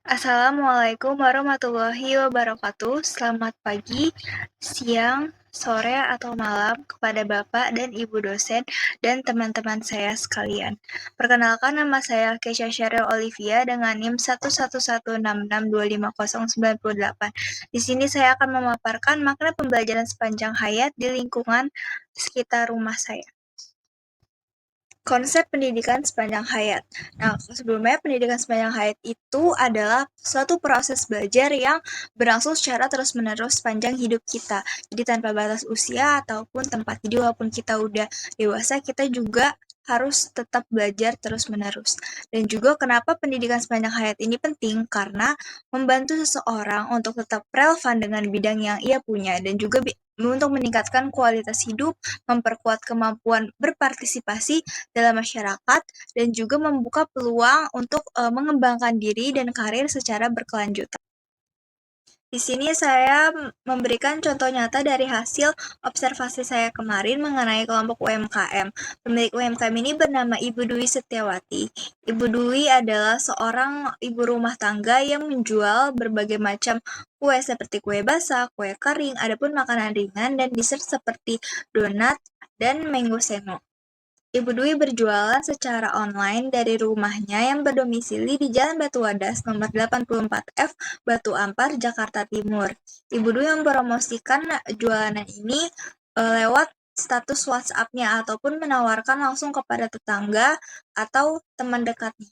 Assalamualaikum warahmatullahi wabarakatuh. Selamat pagi, siang, sore, atau malam kepada Bapak dan Ibu dosen dan teman-teman saya sekalian. Perkenalkan, nama saya Kesha Sheryl Olivia dengan NIM 11166250908. Di sini saya akan memaparkan makna pembelajaran sepanjang hayat di lingkungan sekitar rumah saya. Konsep pendidikan sepanjang hayat. Nah, sebelumnya pendidikan sepanjang hayat itu adalah suatu proses belajar yang berlangsung secara terus-menerus sepanjang hidup kita. Jadi tanpa batas usia ataupun tempat. Jadi walaupun kita udah dewasa, kita juga harus tetap belajar terus-menerus. Dan juga kenapa pendidikan sepanjang hayat ini penting? Karena membantu seseorang untuk tetap relevan dengan bidang yang ia punya dan juga untuk meningkatkan kualitas hidup, memperkuat kemampuan berpartisipasi dalam masyarakat, dan juga membuka peluang untuk mengembangkan diri dan karir secara berkelanjutan. Di sini saya memberikan contoh nyata dari hasil observasi saya kemarin mengenai kelompok UMKM. Pemilik UMKM ini bernama Ibu Dwi Setiawati. Ibu Dwi adalah seorang ibu rumah tangga yang menjual berbagai macam kue seperti kue basah, kue kering, adapun makanan ringan dan dessert seperti donat dan mango seno. Ibu Dwi berjualan secara online dari rumahnya yang berdomisili di Jalan Batu Wadas nomor 84F, Batu Ampar, Jakarta Timur. Ibu Dwi mempromosikan jualan ini lewat status WhatsApp-nya ataupun menawarkan langsung kepada tetangga atau teman dekatnya.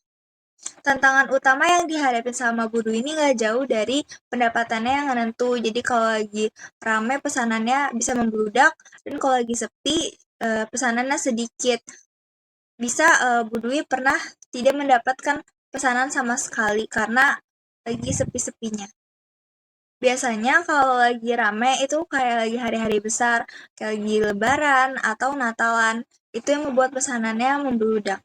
Tantangan utama yang dihadapi sama Bu Dwi ini nggak jauh dari pendapatannya yang menentu. Jadi kalau lagi rame pesanannya bisa membludak, dan kalau lagi sepi pesanannya sedikit. Bisa Bu Dwi pernah tidak mendapatkan pesanan sama sekali karena lagi sepi-sepinya. Biasanya kalau lagi rame itu kayak lagi hari-hari besar, kayak lagi lebaran atau natalan, itu yang membuat pesanannya membludak.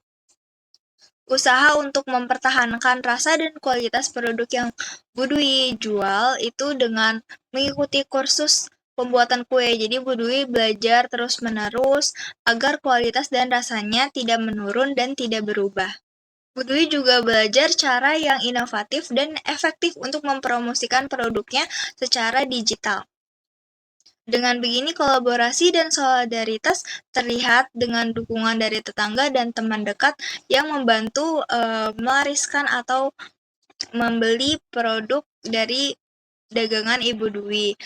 Usaha untuk mempertahankan rasa dan kualitas produk yang Bu Dwi jual itu dengan mengikuti kursus pembuatan kue. Jadi Bu Dwi belajar terus-menerus agar kualitas dan rasanya tidak menurun dan tidak berubah. Bu Dwi juga belajar cara yang inovatif dan efektif untuk mempromosikan produknya secara digital. Dengan begini, kolaborasi dan solidaritas terlihat dengan dukungan dari tetangga dan teman dekat yang membantu melariskan atau membeli produk dari dagangan Ibu Dwi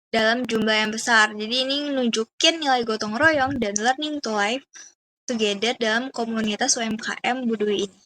dalam jumlah yang besar. Jadi ini nunjukin nilai gotong royong dan learning to life together dalam komunitas UMKM Bu Dwi ini.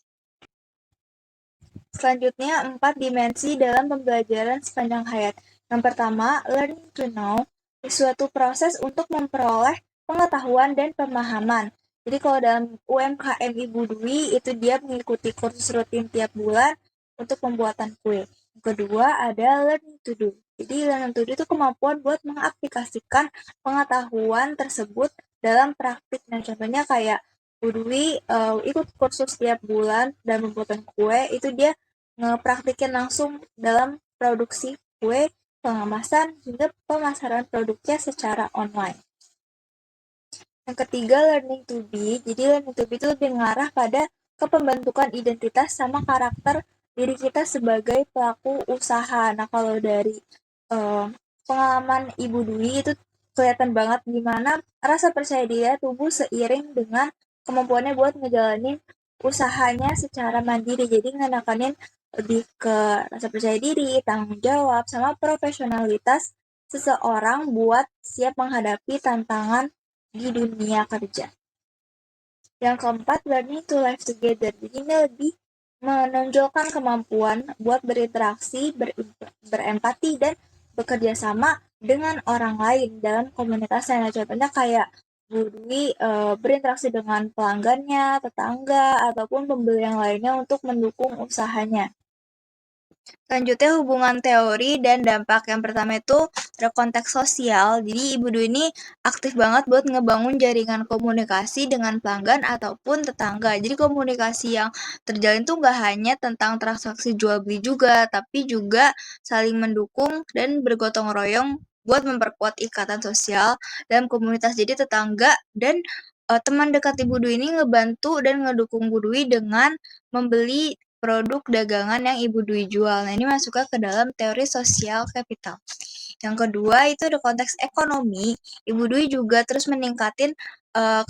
Selanjutnya, 4 dimensi dalam pembelajaran sepanjang hayat. Yang pertama, learning to know, suatu proses untuk memperoleh pengetahuan dan pemahaman. Jadi kalau dalam UMKM Ibu Dwi, itu dia mengikuti kursus rutin tiap bulan untuk pembuatan kue. Yang kedua, ada learning to do. Jadi learning to do itu kemampuan buat mengaplikasikan pengetahuan tersebut dalam praktik. Nah, contohnya kayak Bu Dwi ikut kursus tiap bulan dan pembuatan kue, itu dia ngepraktikin langsung dalam produksi kue, pengemasan, hingga pemasaran produknya secara online. Yang ketiga, learning to be. Jadi learning to be itu lebih mengarah pada kepembentukan identitas sama karakter diri kita sebagai pelaku usaha. Nah, kalau dari pengalaman Ibu Dwi itu kelihatan banget gimana rasa percaya diri tumbuh seiring dengan kemampuannya buat ngejalanin usahanya secara mandiri. Jadi ngenakanin lebih ke rasa percaya diri, tanggung jawab, sama profesionalitas seseorang buat siap menghadapi tantangan di dunia kerja. Yang keempat, learning to live together. Jadi ini lebih menonjolkan kemampuan buat berinteraksi, berempati, dan bekerja sama dengan orang lain dalam komunitas yang contohnya kayak Bu Dwi berinteraksi dengan pelanggannya, tetangga, ataupun pembeli yang lainnya untuk mendukung usahanya. Selanjutnya hubungan teori dan dampak. Yang pertama itu ada konteks sosial. Jadi Ibu Dwi ini aktif banget buat ngebangun jaringan komunikasi dengan pelanggan ataupun tetangga. Jadi komunikasi yang terjalin tuh nggak hanya tentang transaksi jual beli juga, tapi juga saling mendukung dan bergotong royong buat memperkuat ikatan sosial dalam komunitas. Jadi tetangga dan teman dekat Ibu Dwi ini ngebantu dan ngedukung Bu Dwi dengan membeli produk dagangan yang Ibu Dwi jual. Nah, ini masuknya ke dalam teori sosial kapital. Yang kedua itu ada konteks ekonomi. Ibu Dwi juga terus meningkatin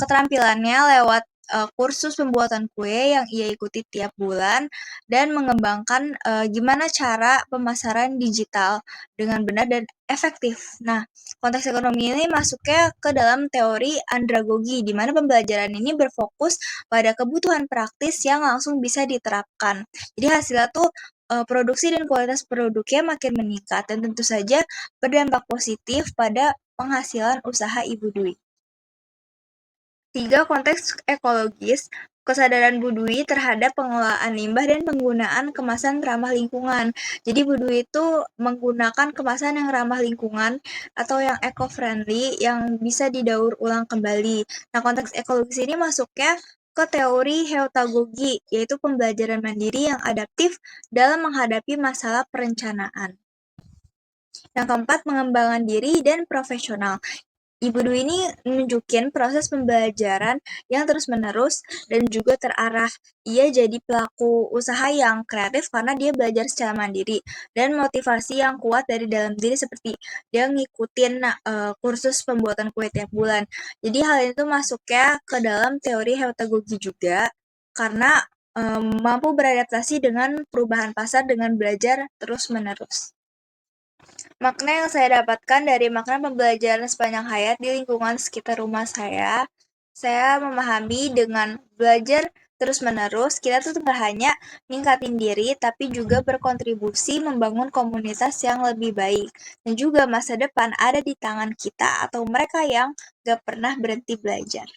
keterampilannya lewat kursus pembuatan kue yang ia ikuti tiap bulan dan mengembangkan gimana cara pemasaran digital dengan benar dan efektif. Nah, konteks ekonomi ini masuknya ke dalam teori andragogi, di mana pembelajaran ini berfokus pada kebutuhan praktis yang langsung bisa diterapkan. Jadi hasilnya tuh produksi dan kualitas produknya makin meningkat dan tentu saja berdampak positif pada penghasilan usaha Ibu Dwi. 3. Konteks ekologis, kesadaran Bu Dwi terhadap pengelolaan limbah dan penggunaan kemasan ramah lingkungan. Jadi Bu Dwi itu menggunakan kemasan yang ramah lingkungan atau yang eco-friendly yang bisa didaur ulang kembali. Nah, konteks ekologis ini masuknya ke teori heutagogi, yaitu pembelajaran mandiri yang adaptif dalam menghadapi masalah perencanaan. Yang keempat, pengembangan diri dan profesional. Ibu Dwi ini nunjukin proses pembelajaran yang terus-menerus dan juga terarah. Ia jadi pelaku usaha yang kreatif karena dia belajar secara mandiri dan motivasi yang kuat dari dalam diri seperti dia ngikutin kursus pembuatan kue tiap bulan. Jadi hal itu masuknya ke dalam teori heutagogi juga karena mampu beradaptasi dengan perubahan pasar dengan belajar terus-menerus. Makna yang saya dapatkan dari makna pembelajaran sepanjang hayat di lingkungan sekitar rumah saya memahami dengan belajar terus-menerus, kita tuh nggak hanya ningkatin diri, tapi juga berkontribusi membangun komunitas yang lebih baik. Dan juga masa depan ada di tangan kita atau mereka yang nggak pernah berhenti belajar.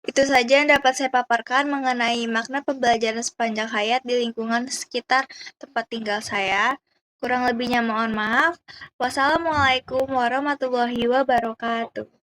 Itu saja yang dapat saya paparkan mengenai makna pembelajaran sepanjang hayat di lingkungan sekitar tempat tinggal saya. Kurang lebihnya mohon maaf. Wassalamualaikum warahmatullahi wabarakatuh.